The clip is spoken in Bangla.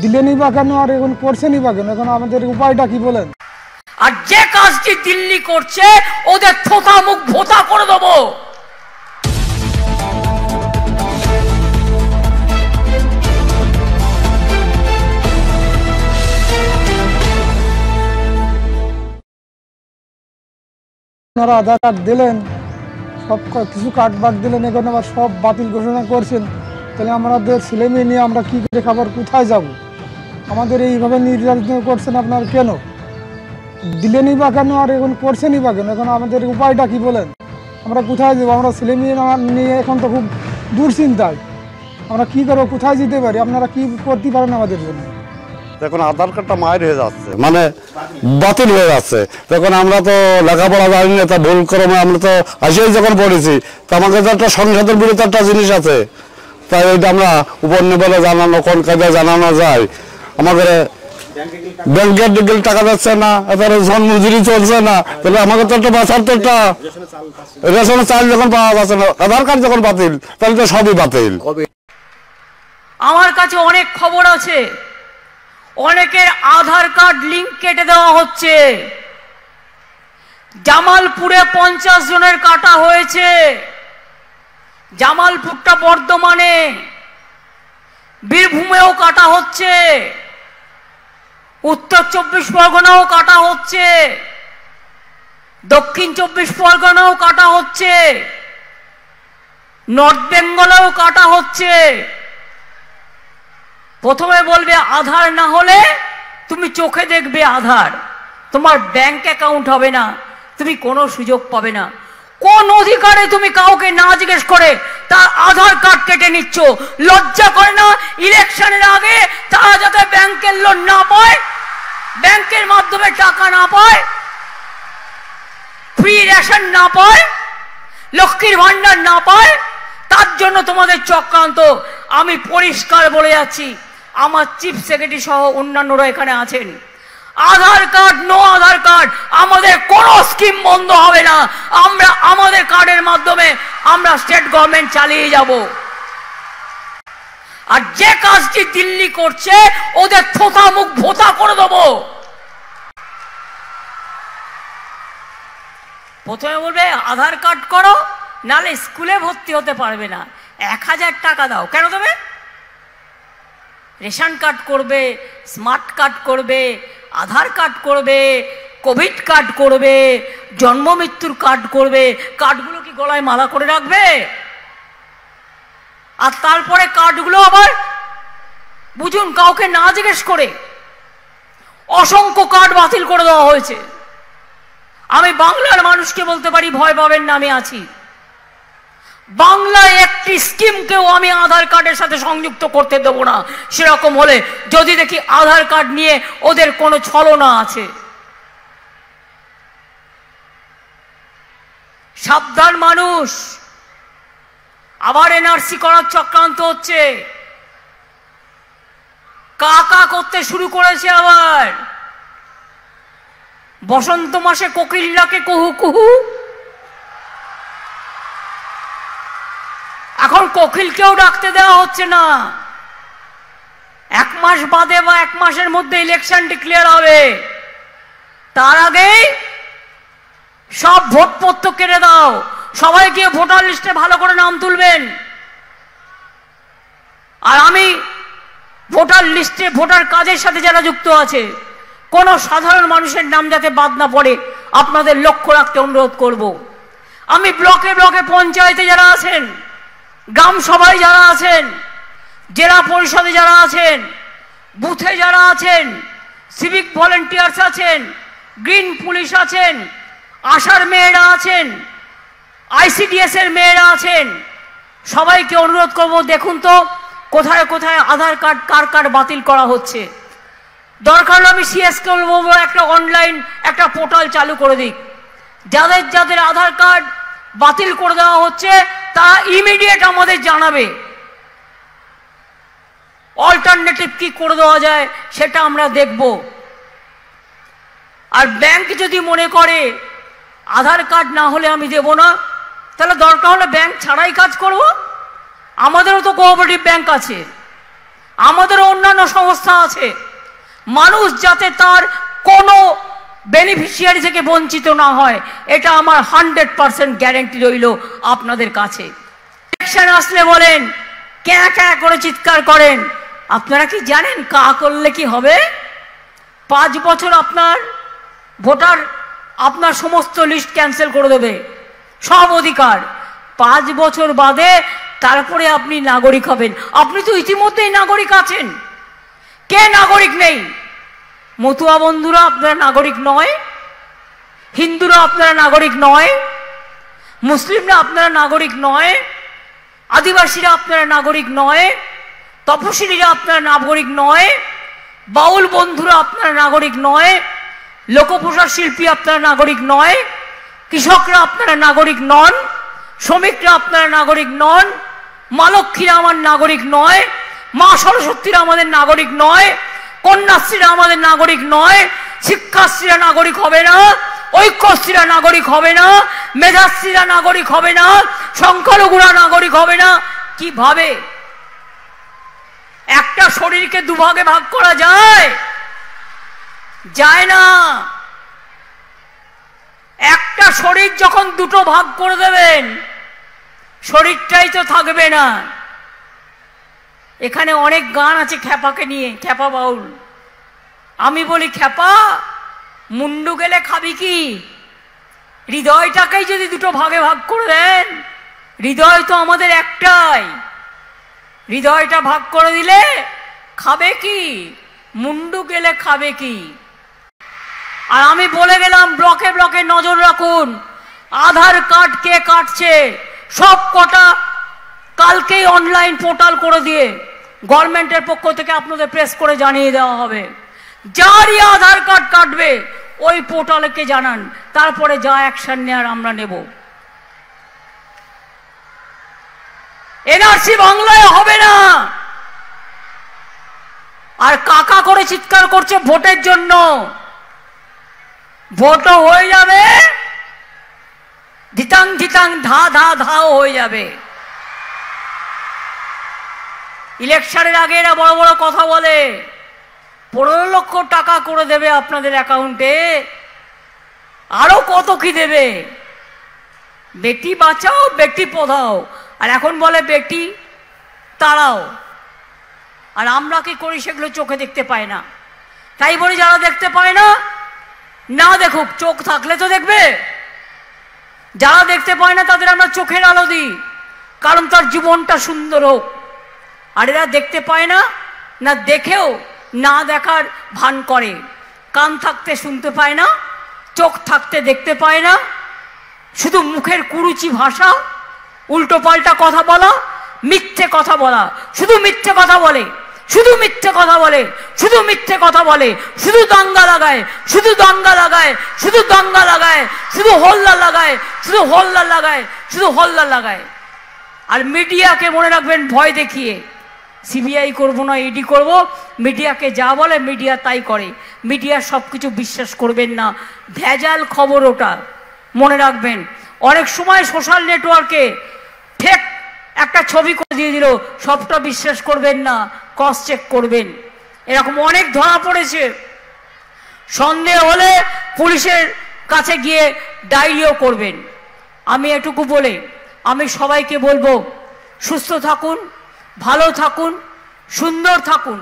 দিলেনই বা কেন আর এখন করছেনই বা কেন? এখন আমাদের উপায়টা কি বলেন? আর যে কাজটি দিল্লি করছে ওদের থোকা মুখ ভোতা করে দেবো। আপনারা আধার কার্ড দিলেন, সব কিছু কার্ড বাদ দিলেন, এখন আবার সব বাতিল ঘোষণা করছেন। তাহলে আমাদের ছেলে মেয়ে নিয়ে আমরা কি করে খাবার, কোথায় যাব? আমাদের এইভাবে নির্যাতন করছেন আপনার কেন? দিলেনই বা কেন আর এখন করছেনই বা কেন? এখন আমাদের উপায়টা কি বলেন? আমরা কোথায় যাবো? আমরা ছেলে মেয়ে নিয়ে এখন তো খুব দুশ্চিন্তায়। আমরা কি করবো, কোথায় যেতে পারি? আপনারা কি করতে পারেন আমাদের জন্য? এখন আধার কার্ডটা মায়ের হয়ে যাচ্ছে, মানে বাতিল হয়ে যাচ্ছে। তখন আমরা তো লেখাপড়া জানি না, তা ভুল ক্রমে আমরা তো আসেই যখন পড়েছি, তো আমাকে তো একটা সংসদের বিরুদ্ধে একটা জিনিস আছে, তাই ওইটা আমরা উপর নেবেলে জানানো, কোন কাজে জানানো যায়। আমাদের ব্যাংকের দিকে টাকা যাচ্ছে না, এবার জন্মজুরি চলছে না, তাহলে আমাকে তো একটা বাঁচার তো একটা রেশনের চাল যখন পাওয়া যাচ্ছে না, আধার কার্ড যখন বাতিল, তাহলে তো সবই বাতিল। আমার কাছে অনেক খবর আছে, অনেকের আধার কার্ড লিংক কেটে দেওয়া হচ্ছে। জামালপুরে 50 জনের কাটা হয়েছে। জামালপুরটা বর্ধমানে, বীরভূমেও কাটা হচ্ছে, উত্তর 24 পরগনাও কাটা হচ্ছে, দক্ষিণ 24 পরগনাও কাটা হচ্ছে, নর্থ বেঙ্গলেও কাটা হচ্ছে। প্রথমে বলবে আধার না হলে তুমি চোখে দেখবে আধার, তোমার ব্যাংক অ্যাকাউন্ট হবে না, তুমি কোনো সুযোগ পাবে না। কোন অধিকারে তুমি কাউকে না জিজ্ঞেস করে তার আধার কার্ড কেটে নিচ্ছ? লজ্জা করে না? ইলেকশনের আগে তারা যাতে ব্যাংকের লোন না পায়, ব্যাংকের মাধ্যমে টাকা না পায়, ফ্রি রেশন না পায়, লক্ষ্মীর ভান্ডার না পায়, তার জন্য তোমাদের চক্রান্ত। আমি পরিষ্কার বলে যাচ্ছি, আমার চিফ সেক্রেটারি সহ অন্যান্যরা এখানে আছেন, আধার কার্ড, নো আধার কার্ড, আমাদের কোনো স্কিম বন্ধ হবে না। আমরা আমাদের কার্ডের মাধ্যমে আমরা স্টেট গভর্নমেন্ট চালিয়ে যাব। আর যে কাজটি দিল্লি করছে ওদের থোকা মুখ ভোতা করে দেবো। প্রথমে বলবে আধার কার্ড করো, নালে স্কুলে ভর্তি হতে পারবে না, 1000 টাকা দাও। কেন দেবে? রেশন কার্ড করবে, স্মার্ট কার্ড করবে, আধার কার্ড করবে, কোভিড কার্ড করবে, জন্ম মৃত্যুর কার্ড করবে। কার্ডগুলো কি গলায় মালা করে রাখবে? আর তারপরে কার্ডগুলো আবার বুঝুন কাউকে না জিজ্ঞেস করে অসংখ্য কার্ড বাতিল করে দেওয়া হয়েছে। আমি বাংলার মানুষকে বলতে পারি, ভয় পাবেন না, আমি আছি। বাংলায় একটি স্কিমকেও আমি আধার কার্ডের সাথে সংযুক্ত করতে দেব না। সেরকম হলে যদি দেখি আধার কার্ড নিয়ে ওদের কোনো ছলনা আছে, সাবধান মানুষ। আবার এনআরসি করার চক্রান্ত হচ্ছে, কাকা করতে শুরু করেছে। আবার বসন্ত মাসে কোকিল ডাকে কুহু কুহু, এখন কোকিলকেও ডাকতে দেওয়া হচ্ছে না। 1 মাস বাদে বা 1 মাসের মধ্যে ইলেকশন ডিক্লেয়ার হবে, তার আগেই সব ভোটপত্র কেটে দাও। সবাই গিয়ে ভোটার লিস্টে ভালো করে নাম তুলবেন। আর আমি ভোটার লিস্টে, ভোটার কাজের সাথে যারা যুক্ত আছে, কোনো সাধারণ মানুষের নাম যাতে বাদ না পড়ে আপনাদের লক্ষ্য রাখতে অনুরোধ করব। আমি ব্লকে ব্লকে, পঞ্চায়েতে যারা আছেন, গ্রাম সভায় যারা আছেন, জেলা পরিষদে যারা আছেন, বুথে যারা আছেন, সিভিক ভলেন্টিয়ার্স আছেন, গ্রিন পুলিশ আছেন, আশার মেয়েরা আছেন, আইসিডিএস এর মেয়েরা আছেন, সবাইকে অনুরোধ করব, দেখুন তো কোথায় কোথায় আধার কার্ড, কার কার বাতিল করা হচ্ছে। দরকার হলে আমি সিএসকে বলবো একটা অনলাইন একটা পোর্টাল চালু করে দিক। যাদের যাদের আধার কার্ড বাতিল করে দেওয়া হচ্ছে তারা ইমিডিয়েট আমাদের জানাবে, অল্টারনেটিভ কি করে দেওয়া যায় সেটা আমরা দেখব। আর ব্যাংক যদি মনে করে আধার কার্ড না হলে আমি দেব না, তাহলে দরকার হলে ব্যাংক ছাড়াই কাজ করব। আমাদেরও তো কোঅপারেটিভ ব্যাংক আছে, আমাদের অন্যান্য সংস্থা আছে। মানুষ যাতে তার কোনো বেনিফিশিয়ারি থেকে বঞ্চিত না হয়, এটা আমার 100% গ্যারেন্টি রইল আপনাদের কাছে। ইলেকশন আসলে বলেন ক্যাঁ ক্যাঁ করে চিৎকার করেন, আপনারা কি জানেন কা করলে কি হবে? 5 বছর আপনার ভোটার আপনার সমস্ত লিস্ট ক্যান্সেল করে দেবে, সব অধিকার। 5 বছর বাদে তারপরে আপনি নাগরিক হবেন। আপনি তো ইতিমধ্যেই নাগরিক আছেন, কে নাগরিক নেই? মতুয়া বন্ধুরা আপনারা নাগরিক নয়, হিন্দুরা আপনারা নাগরিক নয়, মুসলিমরা আপনারা নাগরিক নয়, আদিবাসীরা আপনারা নাগরিক নয়, তপশিলীরা আপনারা নাগরিক নয়, বাউল বন্ধুরা আপনারা নাগরিক নয়, লোকপ্রসার শিল্পী আপনারা নাগরিক নয়, কৃষকরা আপনারা নাগরিক নন, শ্রমিকরা আপনারা নাগরিক নন, মা লক্ষ্মীরা আমার নাগরিক নয়, মা সরস্বতীরা আমাদের নাগরিক নয়, কন্যাশ্রীরা আমাদের নাগরিক নয়, শিক্ষাশ্রীরা নাগরিক হবে না, ঐক্যশ্রীরা নাগরিক হবে না, মেধাশ্রীরা নাগরিক হবে না, সংখ্যালঘুরা নাগরিক হবে না। কিভাবে? একটা শরীরকে দুভাগে ভাগ করা যায়? যায় না। একটা শরীর যখন দুটো ভাগ করে দেবেন, শরীরটাই তো থাকবে না। এখানে অনেক গান আছে খ্যাপাকে নিয়ে, খ্যাপা বাউল। আমি বলি খ্যাপা, মুন্ডু গেলে খাবি কি? হৃদয়টাকেই যদি দুটো ভাগে ভাগ করে দেন, হৃদয় তো আমাদের একটাই, হৃদয়টা ভাগ করে দিলে খাবে কি? মুন্ডু গেলে খাবে কি? আর আমি বলে গেলাম ব্লকে ব্লকে নজর রাখুন, আধার কার্ড কে কাটছে সব কটা কালকেই অনলাইন পোর্টাল করে দিয়ে গভর্নমেন্টের পক্ষ থেকে আপনাদের প্রেস করে জানিয়ে দেওয়া হবে। যারই আধার কার্ড কাটবে ওই পোর্টালকে জানান, তারপরে যা অ্যাকশন নেওয়ার আমরা নেব। এনআরসি বাংলায় হবে না। আর কাকা করে চিৎকার করছে ভোটের জন্য, ভোটও হয়ে যাবে, ধিতাং ধিতাং ধা ধা ধাও হয়ে যাবে। ইলেকশনের আগে এরা বড় বড় কথা বলে, 15 লক্ষ টাকা করে দেবে আপনাদের অ্যাকাউন্টে, আরো কত কি দেবে, বেটি বাঁচাও বেটি পড়াও, আর এখন বলে বেটি তাড়াও। আর আমরা কি করি সেগুলো চোখে দেখতে পাই না। তাই বলি যারা দেখতে পায় না, না দেখুক, চোখ থাকলে তো দেখবে। যারা দেখতে পায় না তাদের আমরা চোখের আলো দিই, কারণ তার জীবনটা সুন্দর হোক। আর এরা দেখতে পায় না, না দেখেও না দেখার ভান করে, কান থাকতে শুনতে পায় না, চোখ থাকতে দেখতে পায় না, শুধু মুখের কুরুচি ভাষা, উল্টো পাল্টা কথা বলা, মিথ্যে কথা বলা, শুধু মিথ্যে কথা বলে, শুধু মিথ্যে কথা বলে, শুধু মিথ্যে কথা বলে, শুধু দাঙ্গা লাগায়, শুধু দাঙ্গা লাগায়, শুধু দাঙ্গা লাগায়, শুধু হল্লা লাগায়, শুধু হল্লা লাগায়, শুধু হল্লা লাগায়। আর মিডিয়াকে মনে রাখবেন ভয় দেখিয়ে, সিবিআই করবো না ইডি করবো, মিডিয়াকে যা বলে মিডিয়া তাই করে। মিডিয়া সব কিছু বিশ্বাস করবেন না, ভেজাল খবর ওটা, মনে রাখবেন। অনেক সময় সোশ্যাল নেটওয়ার্কে ফেক একটা ছবি করে দিয়ে দিল, সবটা বিশ্বাস করবেন না, ক্রস চেক করবেন। এরকম অনেক ধরা পড়েছে। সন্দেহ হলে পুলিশের কাছে গিয়ে ডায়েরিও করবেন। আমি এটুকু বলে আমি সবাইকে বলবো, সুস্থ থাকুন, ভালো থাকুন, সুন্দর থাকুন।